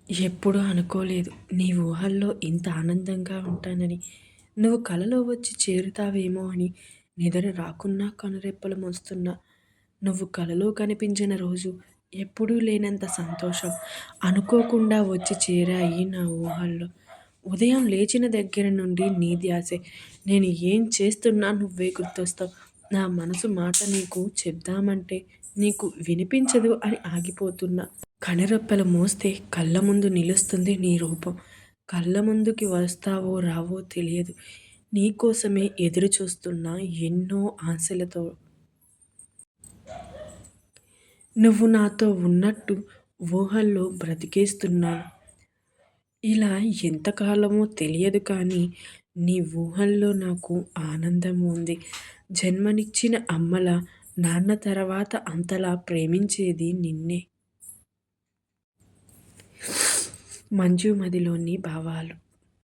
ఎప్పుడూ అనుకోలేదు నీ ఊహల్లో ఇంత ఆనందంగా ఉంటానని. నువ్వు కలలో వచ్చి చేరుతావేమో అని నిద్ర రాకున్నా కనురెప్పలు మూస్తున్నా. నువ్వు కలలో కనిపించిన రోజు ఎప్పుడూ లేనంత సంతోషం అనుకోకుండా వచ్చి చేరాయి నా ఊహల్లో. ఉదయం లేచిన దగ్గర నుండి నీ ధ్యాసే. నేను ఏం చేస్తున్నా నువ్వే గుర్తొస్తావు. నా మనసు మాట నీకు చెప్దామంటే నీకు వినిపించదు అని ఆగిపోతున్నా. కనురెప్పలు మూస్తే కళ్ళ ముందు నిలుస్తుంది నీ రూపం. కళ్ళ ముందుకి వస్తావో రావో తెలియదు. నీకోసమే ఎదురు చూస్తున్నా ఎన్నో ఆశలతో. నువ్వు నాతో ఉన్నట్టు ఊహల్లో బ్రతికేస్తున్నాను. ఇలా ఎంతకాలమో తెలియదు కానీ నీ ఊహల్లో నాకు ఆనందం ఉంది. జన్మనిచ్చిన అమ్మలా, నాన్న తర్వాత అంతలా ప్రేమించేది నిన్నే. మంజు మదిలోని భావాలు.